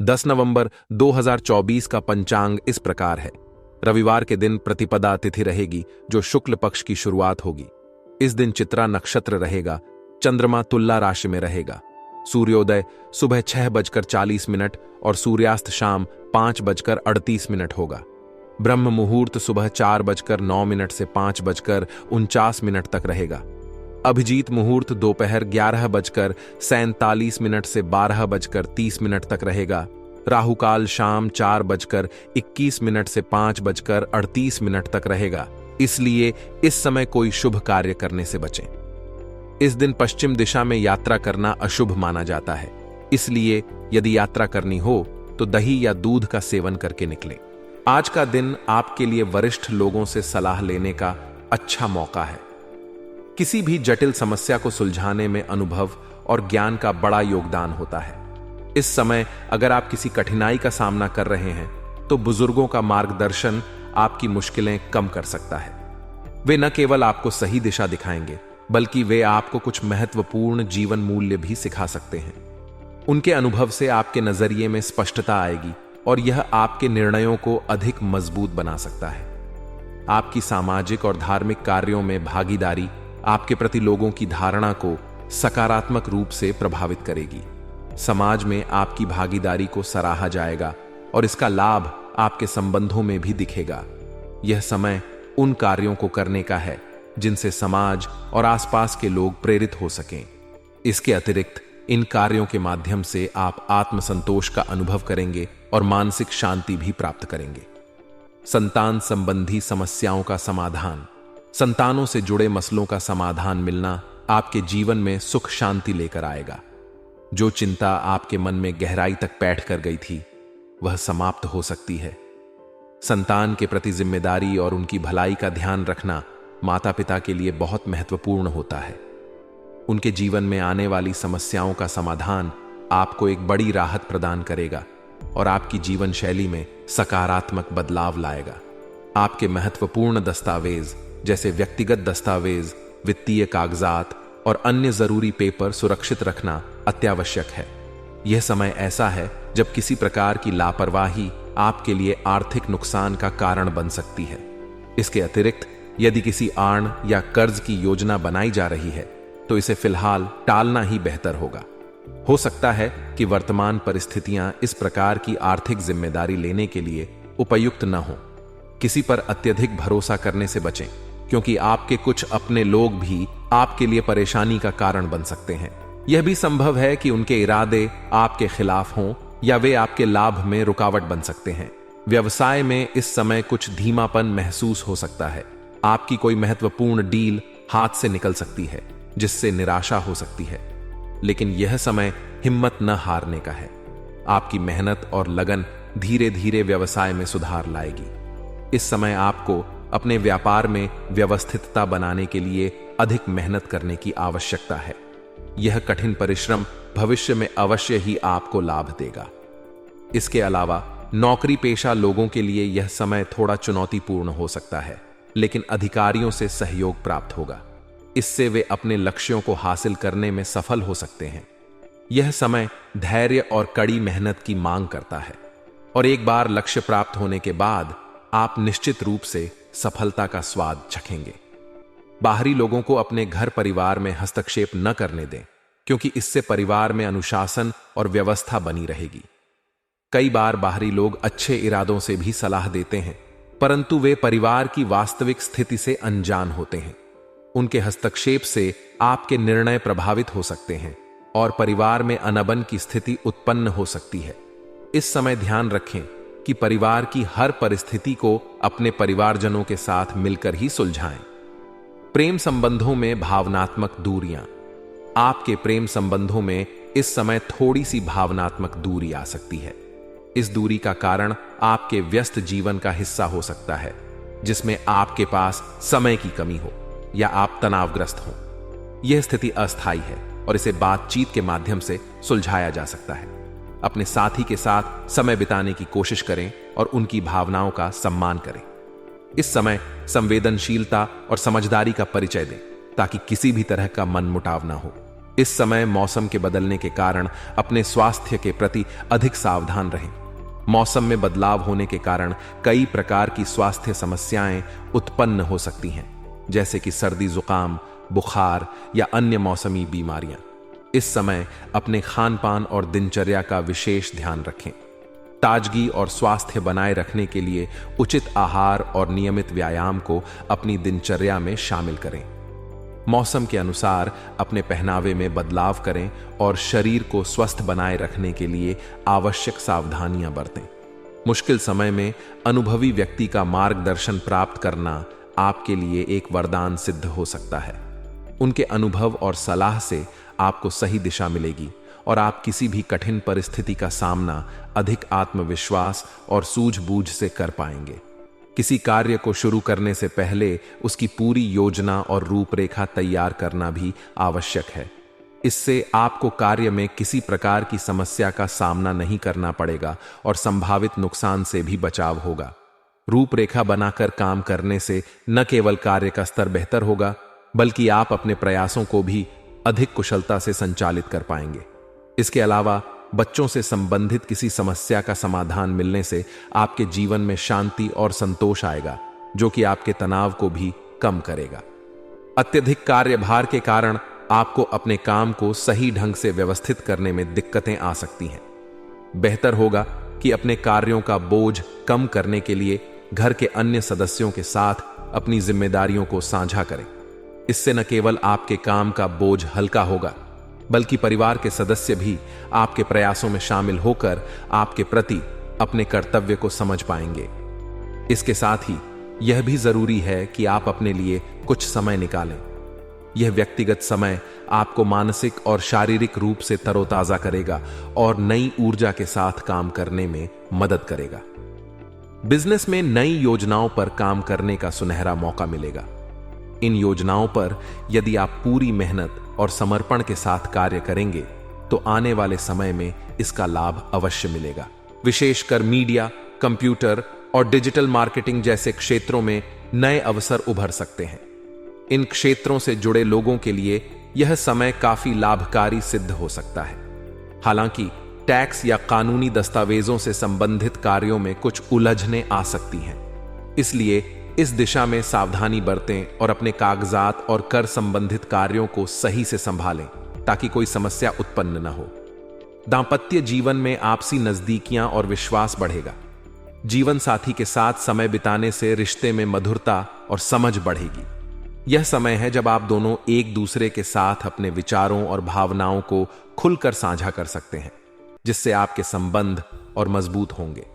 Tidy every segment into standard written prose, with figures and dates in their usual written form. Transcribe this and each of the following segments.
10 नवंबर 2024 का पंचांग इस प्रकार है। रविवार के दिन प्रतिपदा तिथि रहेगी, जो शुक्ल पक्ष की शुरुआत होगी। इस दिन चित्रा नक्षत्र रहेगा। चंद्रमा तुला राशि में रहेगा। सूर्योदय सुबह 6:40 और सूर्यास्त शाम 5:38 होगा। ब्रह्म मुहूर्त सुबह 4:09 से 5:49 तक रहेगा। अभिजीत मुहूर्त दोपहर 11:47 से 12:30 तक रहेगा। राहुकाल शाम 4:21 से 5:38 तक रहेगा। इसलिए इस समय कोई शुभ कार्य करने से बचें। इस दिन पश्चिम दिशा में यात्रा करना अशुभ माना जाता है। इसलिए यदि यात्रा करनी हो तो दही या दूध का सेवन करके निकलें। आज का दिन आपके लिए वरिष्ठ लोगों से सलाह लेने का अच्छा मौका है। किसी भी जटिल समस्या को सुलझाने में अनुभव और ज्ञान का बड़ा योगदान होता है। इस समय अगर आप किसी कठिनाई का सामना कर रहे हैं तो बुजुर्गों का मार्गदर्शन आपकी मुश्किलें कम कर सकता है। वे न केवल आपको सही दिशा दिखाएंगे, बल्कि वे आपको कुछ महत्वपूर्ण जीवन मूल्य भी सिखा सकते हैं। उनके अनुभव से आपके नजरिए में स्पष्टता आएगी और यह आपके निर्णयों को अधिक मजबूत बना सकता है। आपकी सामाजिक और धार्मिक कार्यों में भागीदारी आपके प्रति लोगों की धारणा को सकारात्मक रूप से प्रभावित करेगी। समाज में आपकी भागीदारी को सराहा जाएगा और इसका लाभ आपके संबंधों में भी दिखेगा। यह समय उन कार्यों को करने का है जिनसे समाज और आसपास के लोग प्रेरित हो सकें। इसके अतिरिक्त इन कार्यों के माध्यम से आप आत्मसंतोष का अनुभव करेंगे और मानसिक शांति भी प्राप्त करेंगे। संतान संबंधी समस्याओं का समाधान, संतानों से जुड़े मसलों का समाधान मिलना आपके जीवन में सुख शांति लेकर आएगा। जो चिंता आपके मन में गहराई तक बैठ कर गई थी, वह समाप्त हो सकती है। संतान के प्रति जिम्मेदारी और उनकी भलाई का ध्यान रखना माता पिता के लिए बहुत महत्वपूर्ण होता है। उनके जीवन में आने वाली समस्याओं का समाधान आपको एक बड़ी राहत प्रदान करेगा और आपकी जीवन शैली में सकारात्मक बदलाव लाएगा। आपके महत्वपूर्ण दस्तावेज जैसे व्यक्तिगत दस्तावेज, वित्तीय कागजात और अन्य जरूरी पेपर सुरक्षित रखना अत्यावश्यक है। यह समय ऐसा है जब किसी प्रकार की लापरवाही आपके लिए आर्थिक नुकसान का कारण बन सकती है। इसके अतिरिक्त यदि किसी आड़ या कर्ज की योजना बनाई जा रही है तो इसे फिलहाल टालना ही बेहतर होगा। हो सकता है कि वर्तमान परिस्थितियां इस प्रकार की आर्थिक जिम्मेदारी लेने के लिए उपयुक्त न हो। किसी पर अत्यधिक भरोसा करने से बचें, क्योंकि आपके कुछ अपने लोग भी आपके लिए परेशानी का कारण बन सकते हैं। यह भी संभव है कि उनके इरादे आपके खिलाफ हों या वे आपके लाभ में रुकावट बन सकते हैं। व्यवसाय में इस समय कुछ धीमापन महसूस हो सकता है। आपकी कोई महत्वपूर्ण डील हाथ से निकल सकती है, जिससे निराशा हो सकती है। लेकिन यह समय हिम्मत न हारने का है। आपकी मेहनत और लगन धीरे धीरे व्यवसाय में सुधार लाएगी। इस समय आपको अपने व्यापार में व्यवस्थितता बनाने के लिए अधिक मेहनत करने की आवश्यकता है। यह कठिन परिश्रम भविष्य में अवश्य ही आपको लाभ देगा। इसके अलावा नौकरी पेशा लोगों के लिए यह समय थोड़ा चुनौतीपूर्ण हो सकता है, लेकिन अधिकारियों से सहयोग प्राप्त होगा। इससे वे अपने लक्ष्यों को हासिल करने में सफल हो सकते हैं। यह समय धैर्य और कड़ी मेहनत की मांग करता है और एक बार लक्ष्य प्राप्त होने के बाद आप निश्चित रूप से सफलता का स्वाद चखेंगे। बाहरी लोगों को अपने घर परिवार में हस्तक्षेप न करने दें, क्योंकि इससे परिवार में अनुशासन और व्यवस्था बनी रहेगी। कई बार बाहरी लोग अच्छे इरादों से भी सलाह देते हैं, परंतु वे परिवार की वास्तविक स्थिति से अनजान होते हैं। उनके हस्तक्षेप से आपके निर्णय प्रभावित हो सकते हैं और परिवार में अनबन की स्थिति उत्पन्न हो सकती है। इस समय ध्यान रखें कि परिवार की हर परिस्थिति को अपने परिवारजनों के साथ मिलकर ही सुलझाएं। प्रेम संबंधों में भावनात्मक दूरियां। आपके प्रेम संबंधों में इस समय थोड़ी सी भावनात्मक दूरी आ सकती है। इस दूरी का कारण आपके व्यस्त जीवन का हिस्सा हो सकता है, जिसमें आपके पास समय की कमी हो या आप तनावग्रस्त हो। यह स्थिति अस्थायी है और इसे बातचीत के माध्यम से सुलझाया जा सकता है। अपने साथी के साथ समय बिताने की कोशिश करें और उनकी भावनाओं का सम्मान करें। इस समय संवेदनशीलता और समझदारी का परिचय दें, ताकि किसी भी तरह का मनमुटाव ना हो। इस समय मौसम के बदलने के कारण अपने स्वास्थ्य के प्रति अधिक सावधान रहें। मौसम में बदलाव होने के कारण कई प्रकार की स्वास्थ्य समस्याएं उत्पन्न हो सकती हैं, जैसे कि सर्दी, जुकाम, बुखार या अन्य मौसमी बीमारियां। इस समय अपने खान पान और दिनचर्या का विशेष ध्यान रखें। ताजगी और स्वास्थ्य बनाए रखने के लिए उचित आहार और नियमित व्यायाम को अपनी दिनचर्या में शामिल करें। मौसम के अनुसार अपने पहनावे में बदलाव करें और शरीर को स्वस्थ बनाए रखने के लिए आवश्यक सावधानियां बरतें। मुश्किल समय में अनुभवी व्यक्ति का मार्गदर्शन प्राप्त करना आपके लिए एक वरदान सिद्ध हो सकता है। उनके अनुभव और सलाह से आपको सही दिशा मिलेगी और आप किसी भी कठिन परिस्थिति का सामना अधिक आत्मविश्वास और सूझबूझ से कर पाएंगे। किसी कार्य को शुरू करने से पहले उसकी पूरी योजना और रूपरेखा तैयार करना भी आवश्यक है। इससे आपको कार्य में किसी प्रकार की समस्या का सामना नहीं करना पड़ेगा और संभावित नुकसान से भी बचाव होगा। रूपरेखा बनाकर काम करने से न केवल कार्य का स्तर बेहतर होगा, बल्कि आप अपने प्रयासों को भी अधिक कुशलता से संचालित कर पाएंगे। इसके अलावा बच्चों से संबंधित किसी समस्या का समाधान मिलने से आपके जीवन में शांति और संतोष आएगा, जो कि आपके तनाव को भी कम करेगा। अत्यधिक कार्यभार के कारण आपको अपने काम को सही ढंग से व्यवस्थित करने में दिक्कतें आ सकती हैं। बेहतर होगा कि अपने कार्यों का बोझ कम करने के लिए घर के अन्य सदस्यों के साथ अपनी जिम्मेदारियों को साझा करें। इससे न केवल आपके काम का बोझ हल्का होगा, बल्कि परिवार के सदस्य भी आपके प्रयासों में शामिल होकर आपके प्रति अपने कर्तव्य को समझ पाएंगे। इसके साथ ही यह भी जरूरी है कि आप अपने लिए कुछ समय निकालें। यह व्यक्तिगत समय आपको मानसिक और शारीरिक रूप से तरोताजा करेगा और नई ऊर्जा के साथ काम करने में मदद करेगा। बिजनेस में नई योजनाओं पर काम करने का सुनहरा मौका मिलेगा। इन योजनाओं पर यदि आप पूरी मेहनत और समर्पण के साथ कार्य करेंगे तो आने वाले समय में इसका लाभ अवश्य मिलेगा। विशेषकर मीडिया, कंप्यूटर और डिजिटल मार्केटिंग जैसे क्षेत्रों में नए अवसर उभर सकते हैं। इन क्षेत्रों से जुड़े लोगों के लिए यह समय काफी लाभकारी सिद्ध हो सकता है। हालांकि टैक्स या कानूनी दस्तावेजों से संबंधित कार्यों में कुछ उलझनें आ सकती हैं। इसलिए इस दिशा में सावधानी बरतें और अपने कागजात और कर संबंधित कार्यों को सही से संभालें ताकि कोई समस्या उत्पन्न न हो। दांपत्य जीवन में आपसी नजदीकियां और विश्वास बढ़ेगा। जीवन साथी के साथ समय बिताने से रिश्ते में मधुरता और समझ बढ़ेगी। यह समय है जब आप दोनों एक दूसरे के साथ अपने विचारों और भावनाओं को खुलकर साझा कर सकते हैं, जिससे आपके संबंध और मजबूत होंगे।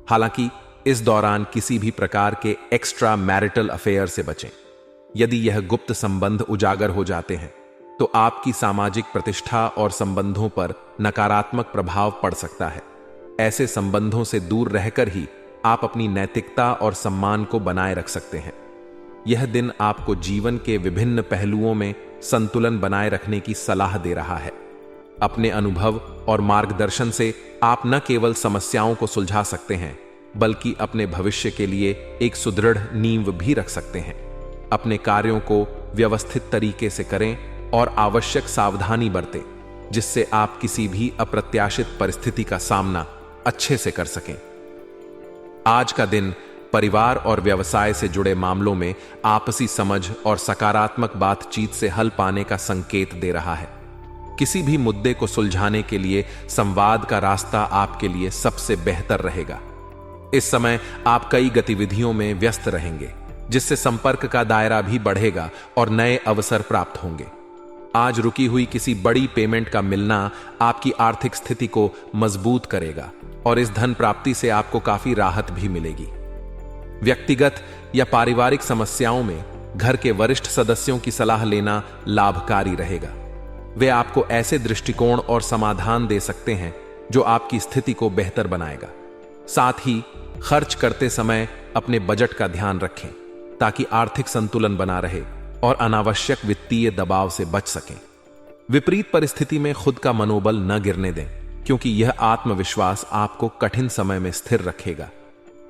हालांकि इस दौरान किसी भी प्रकार के एक्स्ट्रा मैरिटल अफेयर से बचें। यदि यह गुप्त संबंध उजागर हो जाते हैं तो आपकी सामाजिक प्रतिष्ठा और संबंधों पर नकारात्मक प्रभाव पड़ सकता है। ऐसे संबंधों से दूर रहकर ही आप अपनी नैतिकता और सम्मान को बनाए रख सकते हैं। यह दिन आपको जीवन के विभिन्न पहलुओं में संतुलन बनाए रखने की सलाह दे रहा है। अपने अनुभव और मार्गदर्शन से आप न केवल समस्याओं को सुलझा सकते हैं, बल्कि अपने भविष्य के लिए एक सुदृढ़ नींव भी रख सकते हैं। अपने कार्यों को व्यवस्थित तरीके से करें और आवश्यक सावधानी बरतें, जिससे आप किसी भी अप्रत्याशित परिस्थिति का सामना अच्छे से कर सकें। आज का दिन परिवार और व्यवसाय से जुड़े मामलों में आपसी समझ और सकारात्मक बातचीत से हल पाने का संकेत दे रहा है। किसी भी मुद्दे को सुलझाने के लिए संवाद का रास्ता आपके लिए सबसे बेहतर रहेगा। इस समय आप कई गतिविधियों में व्यस्त रहेंगे, जिससे संपर्क का दायरा भी बढ़ेगा और नए अवसर प्राप्त होंगे। आज रुकी हुई किसी बड़ी पेमेंट का मिलना आपकी आर्थिक स्थिति को मजबूत करेगा और इस धन प्राप्ति से आपको काफी राहत भी मिलेगी। व्यक्तिगत या पारिवारिक समस्याओं में घर के वरिष्ठ सदस्यों की सलाह लेना लाभकारी रहेगा। वे आपको ऐसे दृष्टिकोण और समाधान दे सकते हैं जो आपकी स्थिति को बेहतर बनाएगा। साथ ही खर्च करते समय अपने बजट का ध्यान रखें ताकि आर्थिक संतुलन बना रहे और अनावश्यक वित्तीय दबाव से बच सकें। विपरीत परिस्थिति में खुद का मनोबल न गिरने दें, क्योंकि यह आत्मविश्वास आपको कठिन समय में स्थिर रखेगा।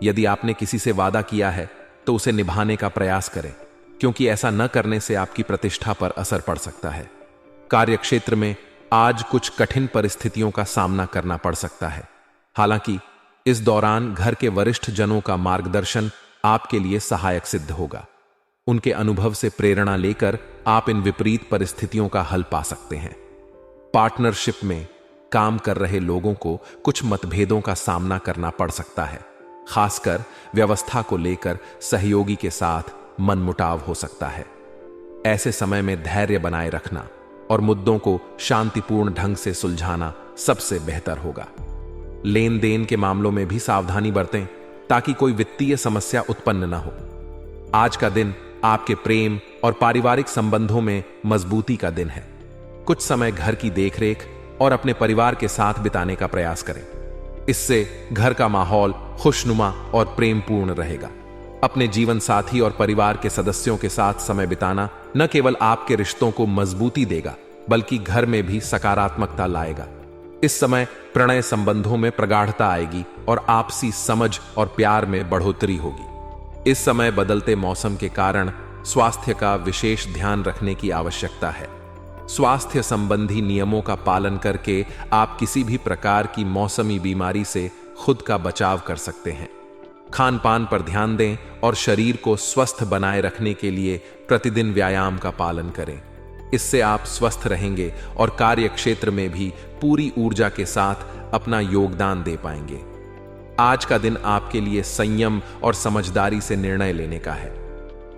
यदि आपने किसी से वादा किया है तो उसे निभाने का प्रयास करें, क्योंकि ऐसा न करने से आपकी प्रतिष्ठा पर असर पड़ सकता है। कार्यक्षेत्र में आज कुछ कठिन परिस्थितियों का सामना करना पड़ सकता है। हालांकि इस दौरान घर के वरिष्ठ जनों का मार्गदर्शन आपके लिए सहायक सिद्ध होगा। उनके अनुभव से प्रेरणा लेकर आप इन विपरीत परिस्थितियों का हल पा सकते हैं। पार्टनरशिप में काम कर रहे लोगों को कुछ मतभेदों का सामना करना पड़ सकता है। खासकर व्यवस्था को लेकर सहयोगी के साथ मनमुटाव हो सकता है। ऐसे समय में धैर्य बनाए रखना और मुद्दों को शांतिपूर्ण ढंग से सुलझाना सबसे बेहतर होगा। लेन देन के मामलों में भी सावधानी बरतें ताकि कोई वित्तीय समस्या उत्पन्न न हो। आज का दिन आपके प्रेम और पारिवारिक संबंधों में मजबूती का दिन है। कुछ समय घर की देखरेख और अपने परिवार के साथ बिताने का प्रयास करें। इससे घर का माहौल खुशनुमा और प्रेमपूर्ण रहेगा। अपने जीवन साथी और परिवार के सदस्यों के साथ समय बिताना न केवल आपके रिश्तों को मजबूती देगा बल्कि घर में भी सकारात्मकता लाएगा। इस समय प्रणय संबंधों में प्रगाढ़ता आएगी और आपसी समझ और प्यार में बढ़ोतरी होगी। इस समय बदलते मौसम के कारण स्वास्थ्य का विशेष ध्यान रखने की आवश्यकता है। स्वास्थ्य संबंधी नियमों का पालन करके आप किसी भी प्रकार की मौसमी बीमारी से खुद का बचाव कर सकते हैं। खान पान पर ध्यान दें और शरीर को स्वस्थ बनाए रखने के लिए प्रतिदिन व्यायाम का पालन करें। इससे आप स्वस्थ रहेंगे और कार्य क्षेत्र में भी पूरी ऊर्जा के साथ अपना योगदान दे पाएंगे। आज का दिन आपके लिए संयम और समझदारी से निर्णय लेने का है।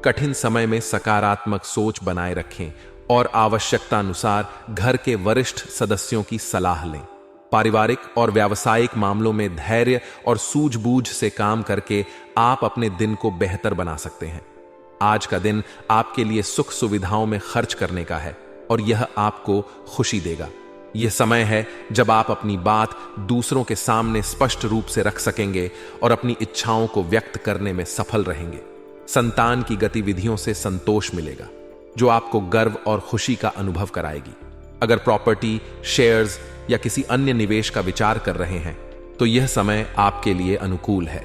कठिन समय में सकारात्मक सोच बनाए रखें और आवश्यकता अनुसार घर के वरिष्ठ सदस्यों की सलाह लें। पारिवारिक और व्यावसायिक मामलों में धैर्य और सूझबूझ से काम करके आप अपने दिन को बेहतर बना सकते हैं। आज का दिन आपके लिए सुख सुविधाओं में खर्च करने का है और यह आपको खुशी देगा। यह समय है जब आप अपनी बात दूसरों के सामने स्पष्ट रूप से रख सकेंगे और अपनी इच्छाओं को व्यक्त करने में सफल रहेंगे। संतान की गतिविधियों से संतोष मिलेगा जो आपको गर्व और खुशी का अनुभव कराएगी। अगर प्रॉपर्टी, शेयर्स या किसी अन्य निवेश का विचार कर रहे हैं तो यह समय आपके लिए अनुकूल है।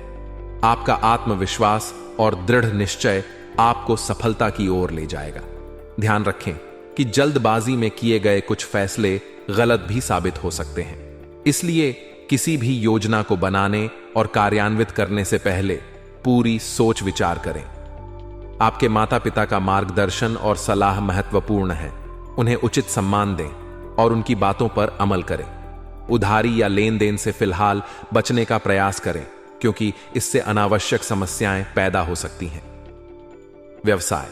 आपका आत्मविश्वास और दृढ़ निश्चय आपको सफलता की ओर ले जाएगा। ध्यान रखें कि जल्दबाजी में किए गए कुछ फैसले गलत भी साबित हो सकते हैं। इसलिए किसी भी योजना को बनाने और कार्यान्वित करने से पहले पूरी सोच विचार करें। आपके माता पिता का मार्गदर्शन और सलाह महत्वपूर्ण है। उन्हें उचित सम्मान दें और उनकी बातों पर अमल करें। उधारी या लेन देन से फिलहाल बचने का प्रयास करें क्योंकि इससे अनावश्यक समस्याएं पैदा हो सकती हैं। व्यवसाय,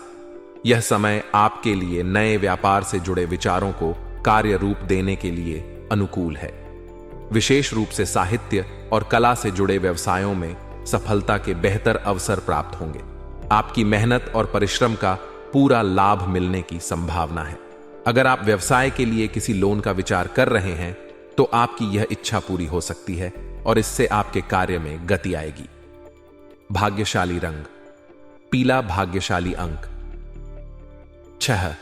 यह समय आपके लिए नए व्यापार से जुड़े विचारों को कार्य रूप देने के लिए अनुकूल है। विशेष रूप से साहित्य और कला से जुड़े व्यवसायों में सफलता के बेहतर अवसर प्राप्त होंगे। आपकी मेहनत और परिश्रम का पूरा लाभ मिलने की संभावना है। अगर आप व्यवसाय के लिए किसी लोन का विचार कर रहे हैं तो आपकी यह इच्छा पूरी हो सकती है और इससे आपके कार्य में गति आएगी। भाग्यशाली रंग पीला, भाग्यशाली अंक 6।